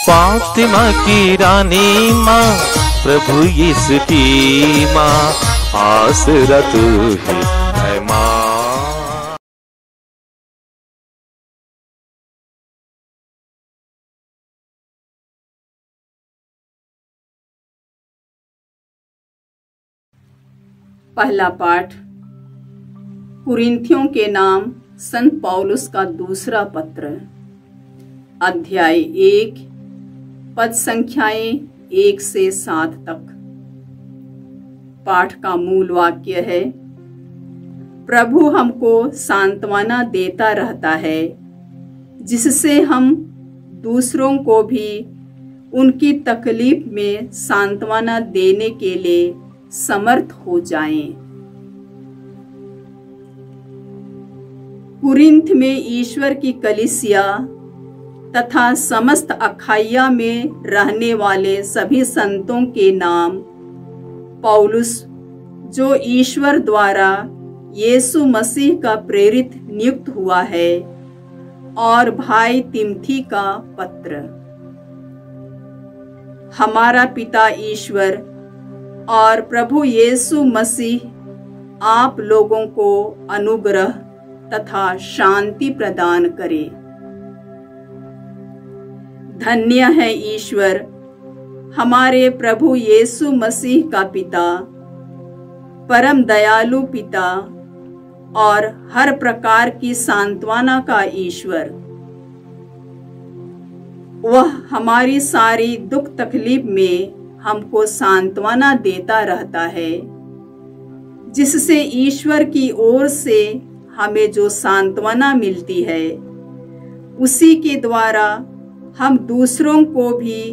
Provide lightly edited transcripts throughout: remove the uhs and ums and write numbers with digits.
फातिमा की रानी माँ, प्रभु यीशु की माँ, आसरा तू ही है माँ। पहला पाठ कुरिन्थियों के नाम संत पौलुस का दूसरा पत्र, अध्याय 1, पद संख्याएं 1 से 7 तक। पाठ का मूल वाक्य है, प्रभु हमको सांत्वना देता रहता है, जिससे हम दूसरों को भी उनकी तकलीफ में सांत्वना देने के लिए समर्थ हो जाएं। कुरिन्थ में ईश्वर की कलीसिया तथा समस्त अखाया में रहने वाले सभी संतों के नाम पौलुस, जो ईश्वर द्वारा यीशु मसीह का प्रेरित नियुक्त हुआ है, और भाई तिमथी का पत्र। हमारा पिता ईश्वर और प्रभु यीशु मसीह आप लोगों को अनुग्रह तथा शांति प्रदान करे। धन्य है ईश्वर, हमारे प्रभु यीशु मसीह का पिता, परम दयालु पिता और हर प्रकार की सांत्वना का ईश्वर। वह हमारी सारी दुख तकलीफ में हमको सांत्वना देता रहता है, जिससे ईश्वर की ओर से हमें जो सांत्वना मिलती है, उसी के द्वारा हम दूसरों को भी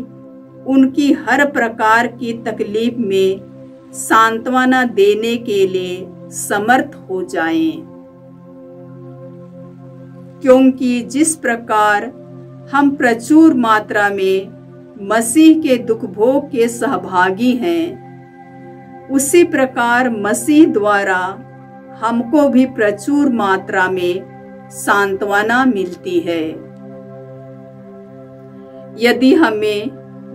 उनकी हर प्रकार की तकलीफ में सांत्वना देने के लिए समर्थ हो जाएं। क्योंकि जिस प्रकार हम प्रचुर मात्रा में मसीह के दुख भोग के सहभागी हैं, उसी प्रकार मसीह द्वारा हमको भी प्रचुर मात्रा में सांत्वना मिलती है। यदि हमें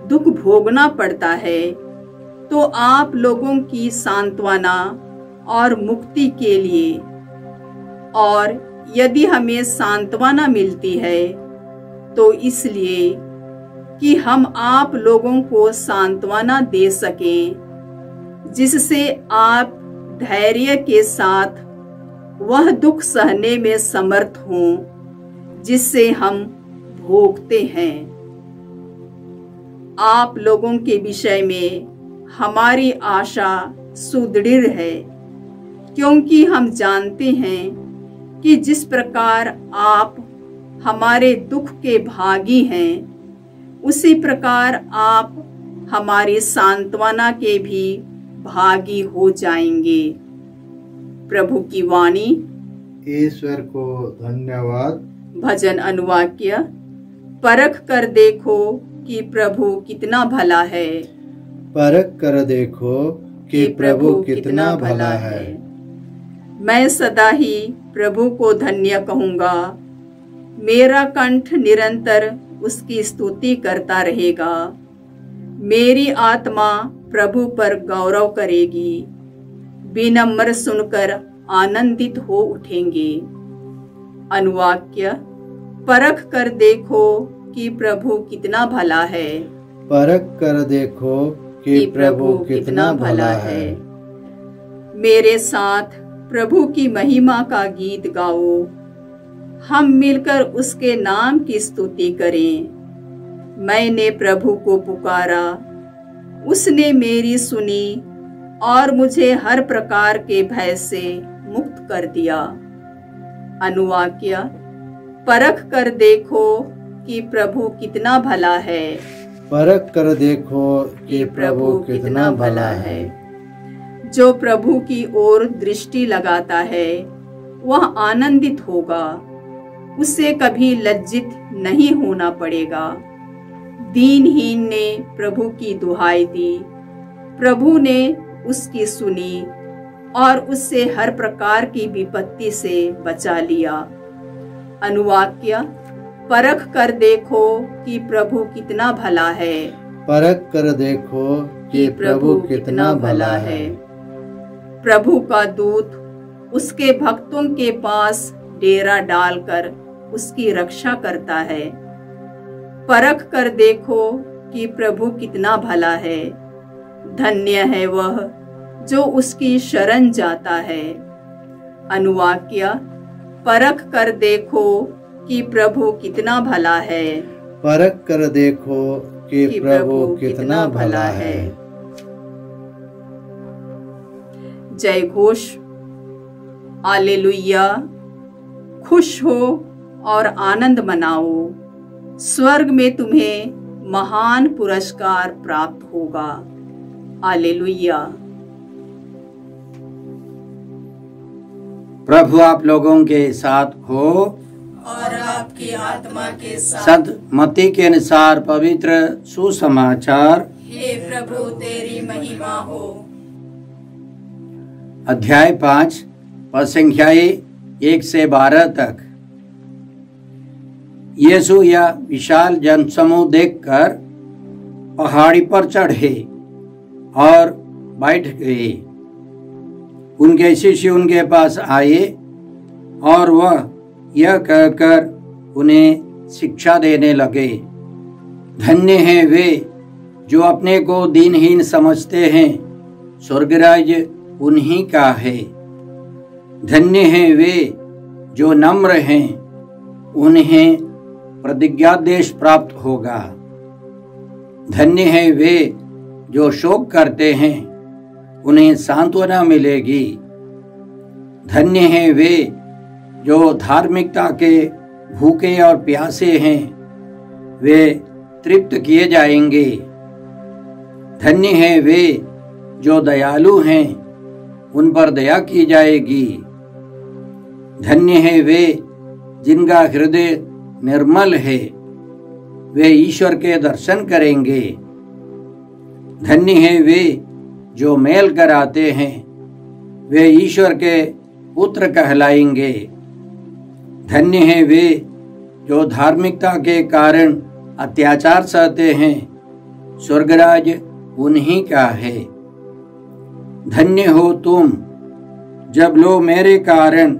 दुख भोगना पड़ता है, तो आप लोगों की सांत्वना और मुक्ति के लिए, और यदि हमें सांत्वना मिलती है, तो इसलिए कि हम आप लोगों को सांत्वना दे सकें, जिससे आप धैर्य के साथ वह दुख सहने में समर्थ हों जिससे हम भोगते हैं। आप लोगों के विषय में हमारी आशा सुदृढ़ है, क्योंकि हम जानते हैं कि जिस प्रकार आप हमारे दुख के भागी हैं, उसी प्रकार आप हमारी सांत्वना के भी भागी हो जाएंगे। प्रभु की वाणी। ईश्वर को धन्यवाद। भजन अनुवाक्य, परख कर देखो कि प्रभु कितना भला है। परख कर देखो कि प्रभु कितना भला है। मैं सदा ही प्रभु को धन्य कहूँगा, मेरा कंठ निरंतर उसकी स्तुति करता रहेगा। मेरी आत्मा प्रभु पर गौरव करेगी, विनम्र सुनकर आनंदित हो उठेंगे। अनुवाक्य, परख कर देखो कि प्रभु कितना भला है। परख कर देखो कि प्रभु कितना भला है। मेरे साथ प्रभु की महिमा का गीत गाओ, हम मिलकर उसके नाम की स्तुति करें। मैंने प्रभु को पुकारा, उसने मेरी सुनी और मुझे हर प्रकार के भय से मुक्त कर दिया। अनुवाक्य, परख कर देखो कि प्रभु कितना भला है। परख कर देखो कि प्रभु कितना भला है। जो प्रभु की ओर दृष्टि लगाता है, वह आनंदित होगा, उसे कभी लज्जित नहीं होना पड़ेगा। दीनहीन ने प्रभु की दुहाई दी, प्रभु ने उसकी सुनी और उससे हर प्रकार की विपत्ति से बचा लिया। अनुवाक्य, परख कर देखो कि प्रभु कितना भला है। परख कर देखो कि प्रभु कितना भला है। प्रभु का दूत उसके भक्तों के पास डेरा डालकर उसकी रक्षा करता है। परख कर देखो कि प्रभु कितना भला है। धन्य है वह जो उसकी शरण जाता है। अनुवाक्य, परख कर देखो कि प्रभु कितना भला है। परख कर देखो कि प्रभु कितना भला है। जय घोष, हालेलुया। खुश हो और आनंद मनाओ, स्वर्ग में तुम्हें महान पुरस्कार प्राप्त होगा। हालेलुया। प्रभु आप लोगों के साथ हो और आपकी आत्मा के साथ। सदमती के अनुसार पवित्र सुसमाचार। हे प्रभु तेरी महिमा हो। अध्याय 5 पद संख्याएं 1 से 12 तक। यीशु यह विशाल जनसमूह देखकर पहाड़ी पर चढ़े और बैठ गए। उनके शिष्य उनके पास आए और वह यह कहकर उन्हें शिक्षा देने लगे, धन्य हैं वे जो अपने को दीनहीन समझते हैं, स्वर्गराज्य उन्हीं का है। धन्य हैं वे जो नम्र हैं, उन्हें प्रतिज्ञादेश प्राप्त होगा। धन्य हैं वे जो शोक करते हैं, उन्हें सांत्वना मिलेगी। धन्य हैं वे जो धार्मिकता के भूखे और प्यासे हैं, वे तृप्त किए जाएंगे। धन्य हैं वे जो दयालु हैं, उन पर दया की जाएगी। धन्य हैं वे जिनका हृदय निर्मल है, वे ईश्वर के दर्शन करेंगे। धन्य हैं वे जो मेल कराते हैं, वे ईश्वर के पुत्र कहलाएंगे। धन्य हैं वे जो धार्मिकता के कारण अत्याचार सहते हैं, स्वर्गराज्य उन्हीं का है। धन्य हो तुम जब लोग मेरे कारण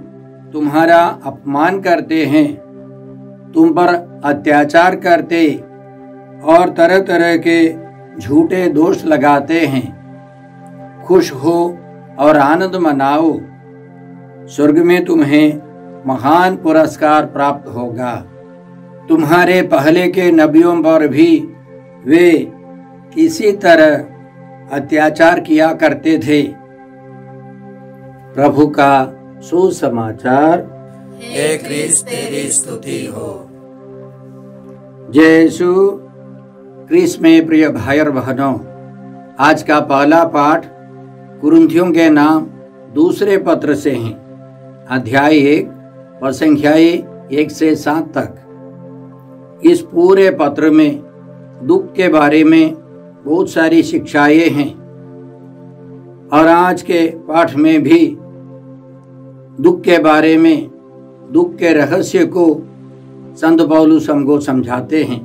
तुम्हारा अपमान करते हैं, तुम पर अत्याचार करते और तरह तरह के झूठे दोष लगाते हैं। खुश हो और आनंद मनाओ, स्वर्ग में तुम्हें महान पुरस्कार प्राप्त होगा। तुम्हारे पहले के नबियों पर भी वे इसी तरह अत्याचार किया करते थे। प्रभु का सुसमाचार। हे क्रिस्त तेरी स्तुति हो। जय यीशु क्रिस्त में प्रिय भाई और बहनों, आज का पहला पाठ कुरिन्थियों के नाम दूसरे पत्र से है। अध्याय 1 पद संख्याएं 1 से 7 तक। इस पूरे पत्र में दुख के बारे में बहुत सारी शिक्षाएं हैं और आज के पाठ में भी दुख के बारे में, दुख के रहस्य को संत पौलुस हमको समझाते हैं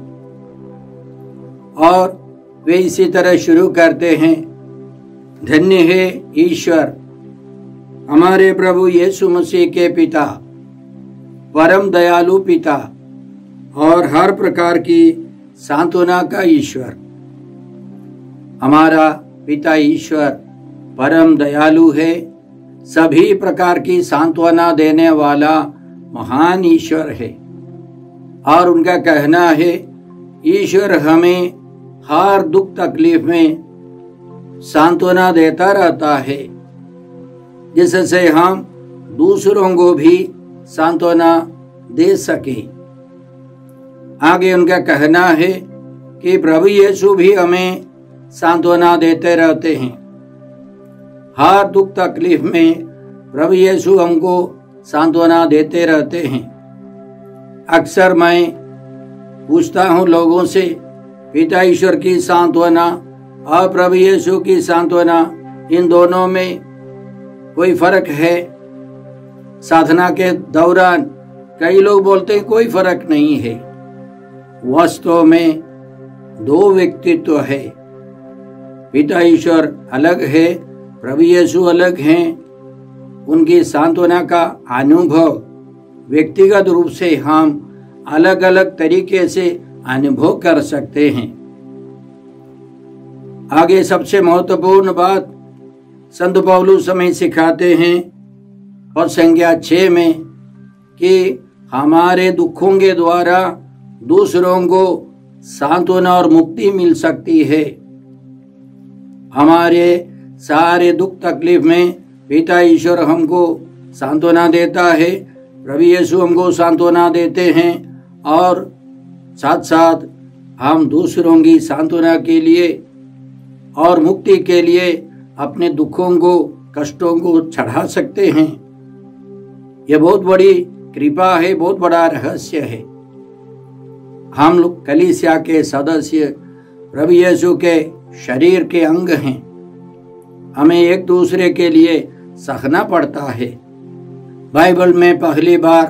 और वे इसी तरह शुरू करते हैं। धन्य है ईश्वर हमारे प्रभु यीशु मसीह के पिता, परम दयालु पिता और हर प्रकार की सांत्वना का ईश्वर। हमारा पिता ईश्वर परम दयालु है, सभी प्रकार की सांत्वना देने वाला महान ईश्वर है। और उनका कहना है ईश्वर हमें हर दुख तकलीफ में सांत्वना देता रहता है, जिससे हम दूसरों को भी सांत्वना दे सके। आगे उनका कहना है कि प्रभु यीशु भी हमें सांत्वना देते रहते हैं। हर दुख तकलीफ में प्रभु यीशु हमको सांत्वना देते रहते हैं। अक्सर मैं पूछता हूँ लोगों से, पिता ईश्वर की सांत्वना और प्रभु यीशु की सांत्वना, इन दोनों में कोई फर्क है? साधना के दौरान कई लोग बोलते हैं कोई फर्क नहीं है। वास्तव में दो व्यक्तित्व है। पिता ईश्वर अलग है, प्रभु यीशु अलग हैं। उनकी सांत्वना का अनुभव व्यक्तिगत रूप से हम अलग अलग तरीके से अनुभव कर सकते हैं। आगे सबसे महत्वपूर्ण बात संत पौलुस हमें सिखाते हैं और संज्ञा 6 में कि हमारे दुखों के द्वारा दूसरों को सांत्वना और मुक्ति मिल सकती है। हमारे सारे दुख तकलीफ में पिता ईश्वर हमको सांत्वना देता है, प्रभु यीशु हमको सांत्वना देते हैं और साथ साथ हम दूसरों की सांत्वना के लिए और मुक्ति के लिए अपने दुखों को, कष्टों को चढ़ा सकते हैं। यह बहुत बड़ी कृपा है, बहुत बड़ा रहस्य है। हम लोग कलीसिया के सदस्य, प्रभु यीशु के शरीर के अंग हैं। हमें एक दूसरे के लिए सहना पड़ता है। बाइबल में पहली बार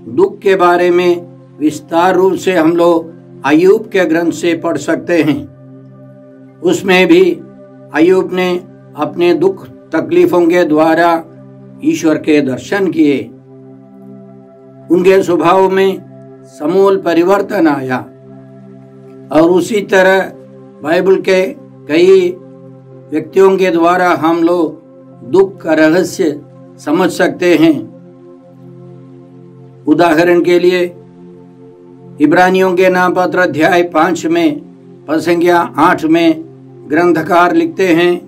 दुख के बारे में विस्तार रूप से हम लोग अय्यूब के ग्रंथ से पढ़ सकते हैं। उसमें भी अय्यूब ने अपने दुख तकलीफों के द्वारा ईश्वर के दर्शन किए। उनके स्वभाव में समूल परिवर्तन आया और उसी तरह बाइबल के कई व्यक्तियों के द्वारा हम लोग दुख का रहस्य समझ सकते हैं। उदाहरण के लिए इब्रानियों के नाम पत्र अध्याय 5 में पद संख्या 8 में ग्रंथकार लिखते हैं,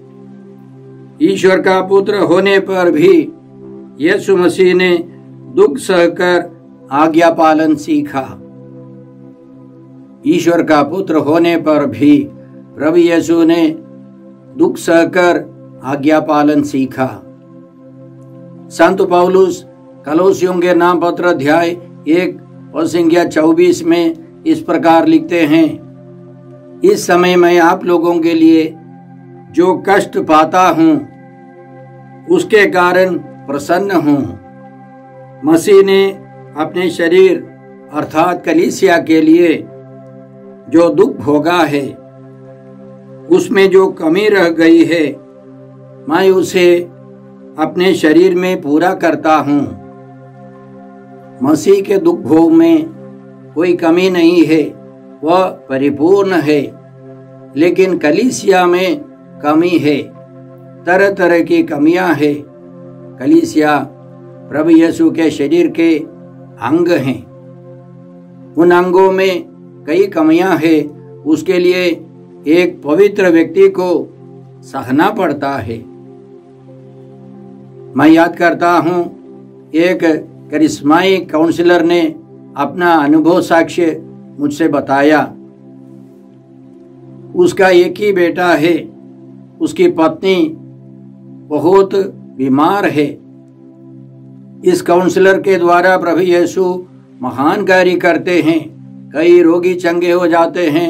ईश्वर का पुत्र होने पर भी यीशु मसीह ने दुख सहकर आज्ञा पालन सीखा। ईश्वर का पुत्र होने पर भी प्रभु यीशु ने दुख सहकर आज्ञा पालन सीखा। संत पौलुस कलोसियों के नाम पत्र अध्याय 1 और संख्या 24 में इस प्रकार लिखते हैं, इस समय मैं आप लोगों के लिए जो कष्ट पाता हूं उसके कारण प्रसन्न हूं। मसीह ने अपने शरीर अर्थात कलीसिया के लिए जो दुख भोगा है, उसमें जो कमी रह गई है, मैं उसे अपने शरीर में पूरा करता हूं। मसीह के दुख भोग में कोई कमी नहीं है, वह परिपूर्ण है। लेकिन कलीसिया में कमी है, तरह तरह की कमियां हैं। कलीसिया प्रभु यीशु के शरीर के अंग हैं। उन अंगों में कई कमियां हैं। उसके लिए एक पवित्र व्यक्ति को सहना पड़ता है। मैं याद करता हूं, एक करिश्माई काउंसलर ने अपना अनुभव साक्ष्य मुझसे बताया। उसका एक ही बेटा है, उसकी पत्नी बहुत बीमार है। इस काउंसलर के द्वारा प्रभु यीशु महान कार्य करते हैं। कई रोगी चंगे हो जाते हैं,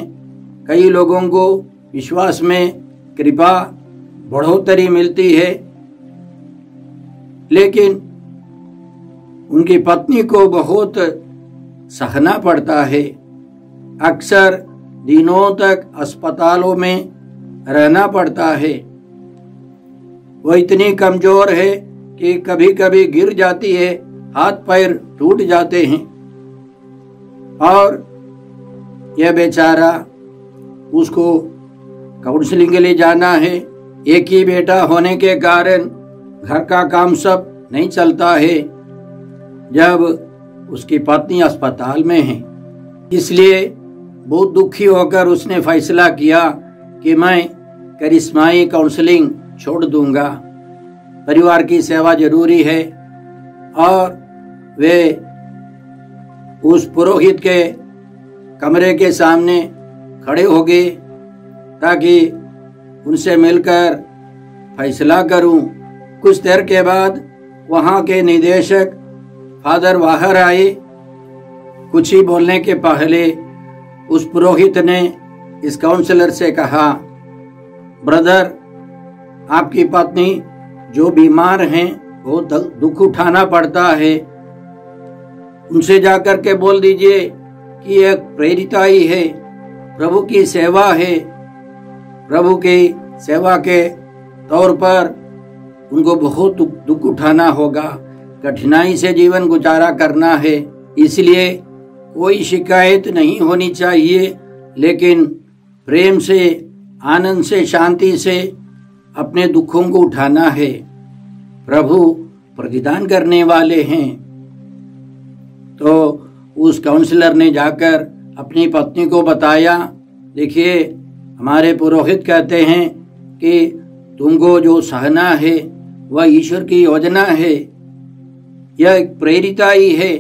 कई लोगों को विश्वास में कृपा बढ़ोतरी मिलती है। लेकिन उनकी पत्नी को बहुत सहना पड़ता है। अक्सर दिनों तक अस्पतालों में रहना पड़ता है। वो इतनी कमजोर है कि कभी कभी गिर जाती है, हाथ पैर टूट जाते हैं और यह बेचारा, उसको काउंसलिंग के लिए जाना है। एक ही बेटा होने के कारण घर का काम सब नहीं चलता है जब उसकी पत्नी अस्पताल में है। इसलिए बहुत दुखी होकर उसने फैसला किया कि मैं करिश्माई काउंसलिंग छोड़ दूंगा। परिवार की सेवा जरूरी है। और वे उस पुरोहित के कमरे के सामने खड़े हो गए ताकि उनसे मिलकर फैसला करूं। कुछ देर के बाद वहां के निदेशक फादर बाहर आए। कुछ ही बोलने के पहले उस पुरोहित ने इस काउंसलर से कहा, ब्रदर, आपकी पत्नी जो बीमार हैं, बहुत दुख उठाना पड़ता है। उनसे जाकर के बोल दीजिए की एक प्रेरिताई है, प्रभु की सेवा है। प्रभु की सेवा के तौर पर उनको बहुत दुख उठाना होगा, कठिनाई से जीवन गुजारा करना है। इसलिए कोई शिकायत नहीं होनी चाहिए, लेकिन प्रेम से, आनंद से, शांति से अपने दुखों को उठाना है। प्रभु प्रतिदान करने वाले हैं। तो उस काउंसलर ने जाकर अपनी पत्नी को बताया, देखिए हमारे पुरोहित कहते हैं कि तुमको जो सहना है वह ईश्वर की योजना है, यह एक प्रेरिताई है,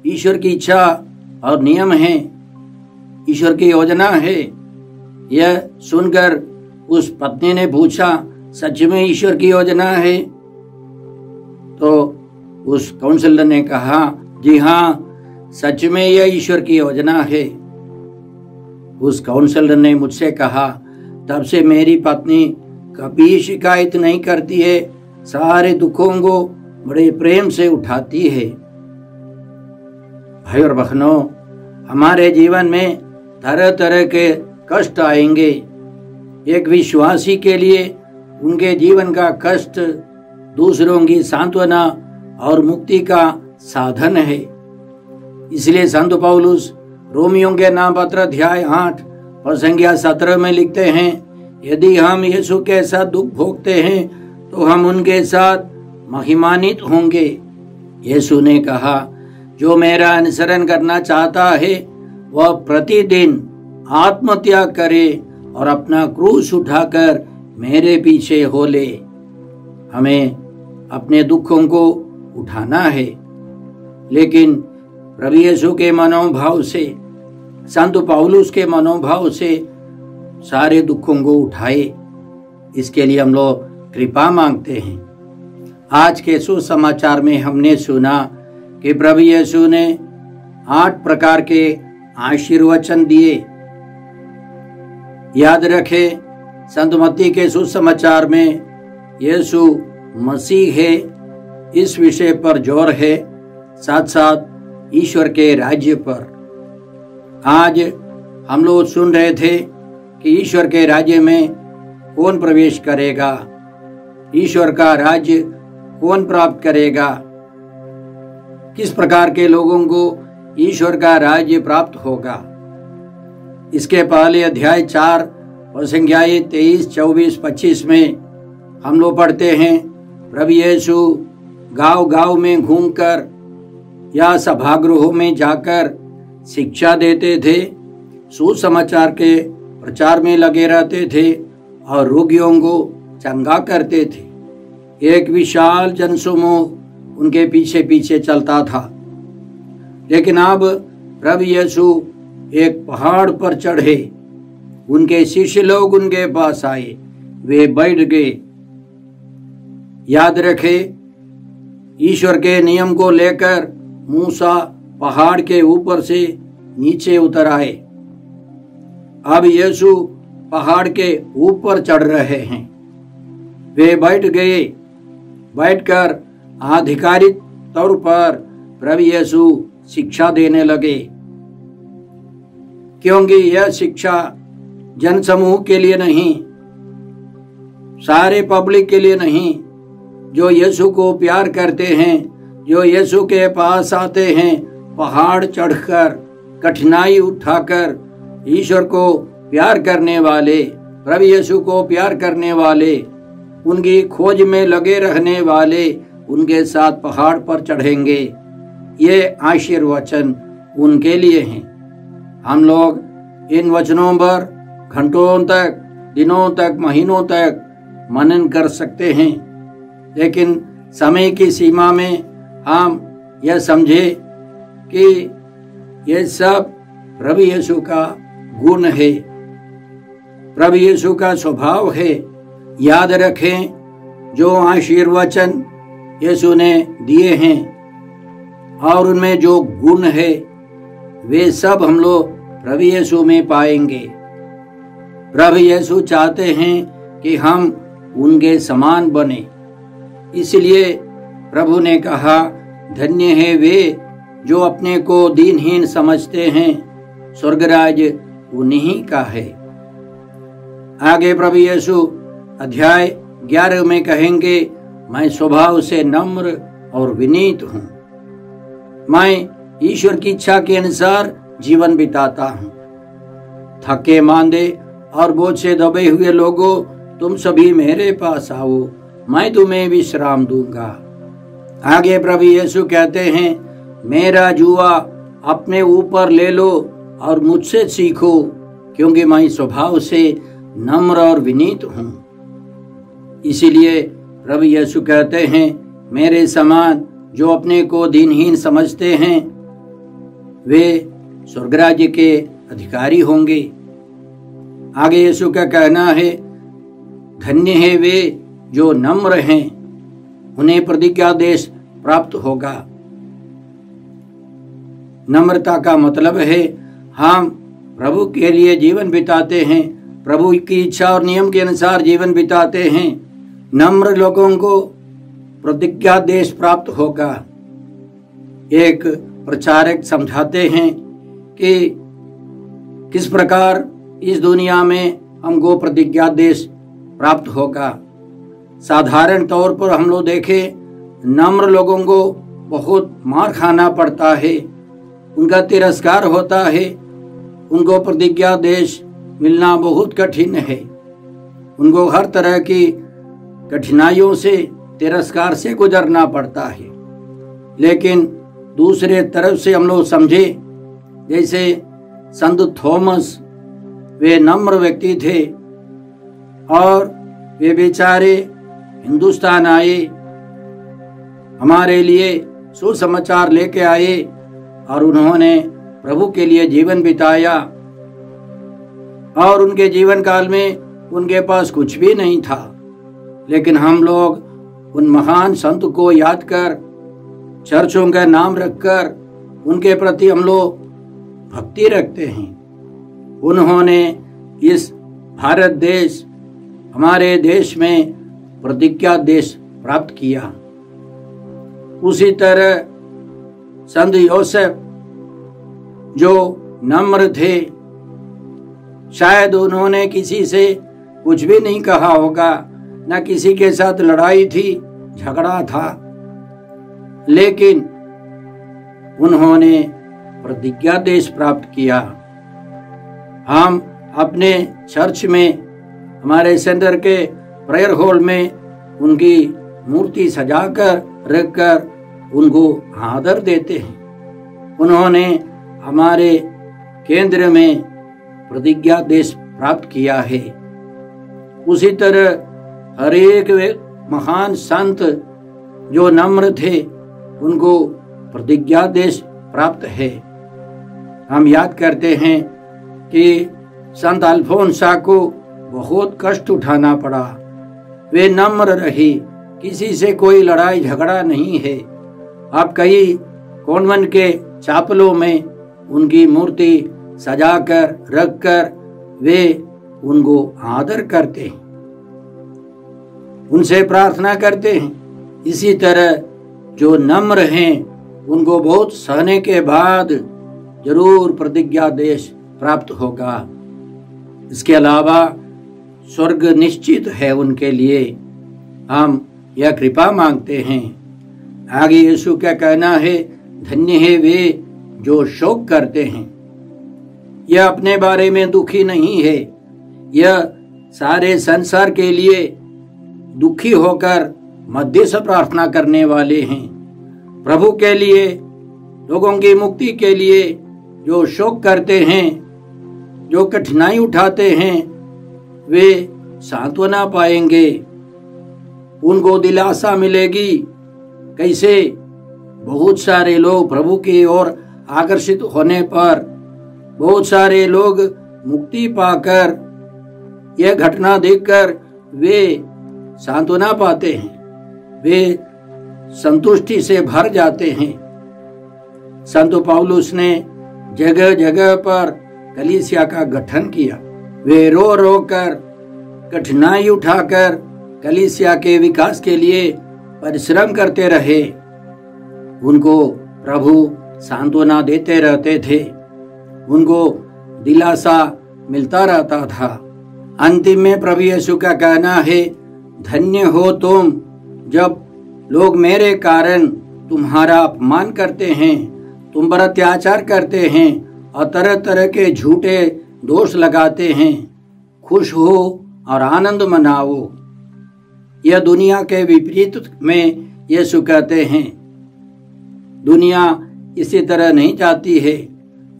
ईश्वर की इच्छा और नियम है, ईश्वर की योजना है। यह सुनकर उस पत्नी ने पूछा, सच में ईश्वर की योजना है? तो उस काउंसलर ने कहा, जी हाँ, सच में यह ईश्वर की योजना है। उस काउंसलर ने मुझसे कहा, तब से मेरी पत्नी कभी शिकायत नहीं करती है, सारे दुखों को बड़े प्रेम से उठाती है। भाई और बहनों, हमारे जीवन में तरह तरह के कष्ट आएंगे। एक विश्वासी के लिए उनके जीवन का कष्ट दूसरों की सांत्वना और मुक्ति का साधन है। इसलिए संत पौलुस रोमियों के नाम पत्र अध्याय 8 और संख्या 17 में लिखते हैं, यदि हम यीशु के साथ दुख भोगते हैं तो हम उनके साथ महिमान्वित होंगे। यीशु ने कहा, जो मेरा अनुसरण करना चाहता है वह प्रतिदिन आत्मत्याग करे और अपना क्रूस उठाकर मेरे पीछे हो ले। हमें अपने दुखों को उठाना है, लेकिन प्रभु यीशु के मनोभाव से, संत पौलुस के मनोभाव से सारे दुखों को उठाए। इसके लिए हम लोग कृपा मांगते हैं। आज के सुसमाचार में हमने सुना कि प्रभु यीशु ने 8 प्रकार के आशीर्वचन दिए। याद रखें, संत मत्ती के सुसमाचार में यीशु मसीह है, इस विषय पर जोर है, साथ साथ ईश्वर के राज्य पर। आज हम लोग सुन रहे थे कि ईश्वर के राज्य में कौन प्रवेश करेगा, ईश्वर का राज्य कौन प्राप्त करेगा, किस प्रकार के लोगों को ईश्वर का राज्य प्राप्त होगा। इसके पहले अध्याय 4 और संख्याएं 23, 24, 25 में हम लोग पढ़ते हैं, प्रभु यीशु गांव-गांव में घूमकर या सभागृहों में जाकर शिक्षा देते थे, सुसमाचार के प्रचार में लगे रहते थे और रोगियों को चंगा करते थे। एक विशाल जनसमूह उनके पीछे पीछे चलता था। लेकिन अब प्रभु यीशु एक पहाड़ पर चढ़े, उनके शिष्य लोग उनके पास आए, वे बैठ गए। याद रखे, ईश्वर के नियम को लेकर मूसा पहाड़ के ऊपर से नीचे उतर आए। अब यीशु पहाड़ के ऊपर चढ़ रहे हैं। वे बैठ गए। बैठकर आधिकारिक तौर पर प्रभु यीशु शिक्षा देने लगे, क्योंकि यह शिक्षा जनसमूह के लिए नहीं, सारे पब्लिक के लिए नहीं, जो यीशु को प्यार करते हैं, जो यीशु के पास आते हैं, पहाड़ चढ़कर, कठिनाई उठाकर, ईश्वर को प्यार करने वाले, प्रभु यीशु को प्यार करने वाले, उनकी खोज में लगे रहने वाले उनके साथ पहाड़ पर चढ़ेंगे। ये आशीर्वचन उनके लिए हैं। हम लोग इन वचनों पर घंटों तक, दिनों तक, महीनों तक मनन कर सकते हैं, लेकिन समय की सीमा में हम यह समझे कि यह सब प्रभु यीशु का गुण है, प्रभु यीशु का स्वभाव है। याद रखें, जो आशीर्वचन यीशु ने दिए हैं और उनमें जो गुण है, वे सब हम लोग प्रभु यीशु में पाएंगे। प्रभु यीशु चाहते हैं कि हम उनके समान बने। इसलिए प्रभु ने कहा, धन्य है वे जो अपने को दीनहीन समझते हैं, स्वर्गराज उन्हीं का है। आगे प्रभु यीशु अध्याय 11 में कहेंगे, मैं स्वभाव से नम्र और विनीत हूँ। मैं ईश्वर की इच्छा के अनुसार जीवन बिताता हूँ। थके मांदे और बोझ से दबे हुए लोगों, तुम सभी मेरे पास आओ, मैं तुम्हें विश्राम दूंगा। आगे प्रभु यीशु कहते हैं, मेरा जुआ अपने ऊपर ले लो और मुझसे सीखो, क्योंकि मैं स्वभाव से नम्र और विनीत हूँ। इसीलिए प्रभु यीशु कहते हैं, मेरे समान जो अपने को दीनहीन समझते हैं, वे स्वर्गराज्य के अधिकारी होंगे। आगे यीशु का कहना है, धन्य है वे जो नम्र हैं, उन्हें प्रतिज्ञा देश प्राप्त होगा। नम्रता का मतलब है हम प्रभु के लिए जीवन बिताते हैं, प्रभु की इच्छा और नियम के अनुसार जीवन बिताते हैं। नम्र लोगों को प्रतिज्ञा देश प्राप्त होगा। एक प्रचारक समझाते हैं कि किस प्रकार इस दुनिया में हमको प्रतिज्ञा देश प्राप्त होगा। साधारण तौर पर हम लोग देखें, नम्र लोगों को बहुत मार खाना पड़ता है, उनका तिरस्कार होता है, उनको प्रतिज्ञा देश मिलना बहुत कठिन है। उनको हर तरह की कठिनाइयों से, तिरस्कार से गुजरना पड़ता है। लेकिन दूसरे तरफ से हम लोग समझे, जैसे संत थॉमस, वे नम्र व्यक्ति थे और वे बेचारे हिंदुस्तान आए, हमारे लिए सुसमाचार लेके आए और उन्होंने प्रभु के लिए जीवन बिताया। और उनके जीवन काल में उनके पास कुछ भी नहीं था, लेकिन हम लोग उन महान संत को याद कर, चर्चों का नाम रखकर उनके प्रति हम लोग भक्ति रखते हैं। उन्होंने इस भारत देश, हमारे देश में प्रतिज्ञा देश प्राप्त किया। उसी तरह संत योसेफ जो नम्र थे, शायद उन्होंने किसी से कुछ भी नहीं कहा होगा, न किसी के साथ लड़ाई थी, झगड़ा था, लेकिन उन्होंने प्रतिज्ञा देश प्राप्त किया। हम अपने चर्च में, हमारे सेंटर के प्रेयर हॉल में उनकी मूर्ति सजाकर रखकर उनको आदर देते हैं। उन्होंने हमारे केंद्र में प्रतिज्ञा देश प्राप्त किया है। उसी तरह हर एक महान संत जो नम्र थे, उनको प्रतिज्ञा देश प्राप्त है। हम याद करते हैं कि संत अल्फोंसा को बहुत कष्ट उठाना पड़ा। वे नम्र रही, किसी से कोई लड़ाई झगड़ा नहीं है। अब कई कॉन्वेंट के चापलों में उनकी मूर्ति सजाकर रखकर वे उनको आदर करते हैं, उनसे प्रार्थना करते हैं। इसी तरह जो नम्र हैं, उनको बहुत सहने के बाद जरूर प्रतिज्ञा देश प्राप्त होगा। इसके अलावा स्वर्ग निश्चित है उनके लिए। हम यह कृपा मांगते हैं। आगे यीशु का कहना है, धन्य है वे जो शोक करते हैं। यह अपने बारे में दुखी नहीं है, यह सारे संसार के लिए दुखी होकर मध्यस्थ प्रार्थना करने वाले हैं। प्रभु के लिए, लोगों की मुक्ति के लिए जो शोक करते हैं, जो कठिनाई उठाते हैं, वे सांत्वना पाएंगे, उनको दिलासा मिलेगी। कैसे? बहुत सारे लोग प्रभु की ओर आकर्षित होने पर, बहुत सारे लोग मुक्ति पाकर, यह घटना देखकर वे सांत्वना पाते हैं, वे संतुष्टि से भर जाते हैं। संत पौलुस ने जगह जगह पर कलीसिया का गठन किया। वे रो रो कर, कठिनाई उठाकर कलीसिया के विकास के लिए परिश्रम करते रहे। उनको प्रभु सांत्वना देते रहते थे, उनको दिलासा मिलता रहता था। अंतिम में प्रभु यीशु का कहना है, धन्य हो तुम जब लोग मेरे कारण तुम्हारा अपमान करते हैं, तुम पर अत्याचार करते हैं और तरह तरह के झूठे दोष लगाते हैं। खुश हो और आनंद मनाओ। यह दुनिया के विपरीत में यीशु कहते हैं। दुनिया इसी तरह नहीं चाहती है,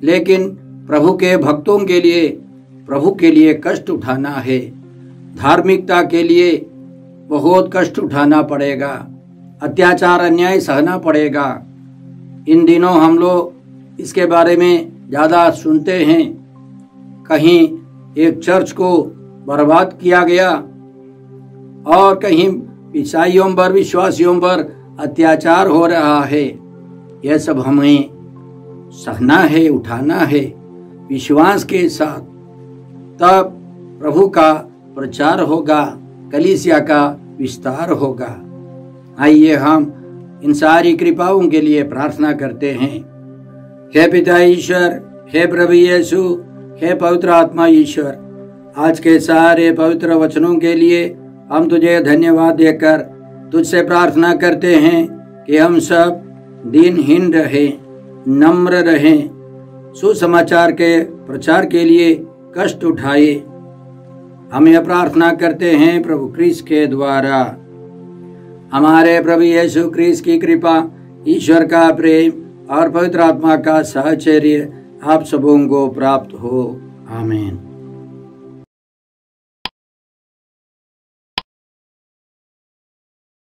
लेकिन प्रभु के भक्तों के लिए प्रभु के लिए कष्ट उठाना है। धार्मिकता के लिए बहुत कष्ट उठाना पड़ेगा, अत्याचार अन्याय सहना पड़ेगा। इन दिनों हम लोग इसके बारे में ज़्यादा सुनते हैं। कहीं एक चर्च को बर्बाद किया गया और कहीं ईसाइयों पर, विश्वासियों पर अत्याचार हो रहा है। यह सब हमें सहना है, उठाना है विश्वास के साथ। तब प्रभु का प्रचार होगा, कलीसिया का विस्तार होगा। आइए हम इन सारी कृपाओं के लिए प्रार्थना करते हैं। हे पिता ईश्वर, हे प्रभु यीशु, हे पवित्र आत्मा ईश्वर, आज के सारे पवित्र वचनों के लिए हम तुझे धन्यवाद देकर तुझसे प्रार्थना करते हैं कि हम सब दीनहीन रहें, नम्र रहें, सुसमाचार के प्रचार के लिए कष्ट उठाए। हम यह प्रार्थना करते हैं प्रभु क्रिस्त के द्वारा। हमारे प्रभु यीशु क्रिस्त की कृपा, ईश्वर का प्रेम और पवित्र आत्मा का साहचर्य आप सबों को प्राप्त हो। आमीन।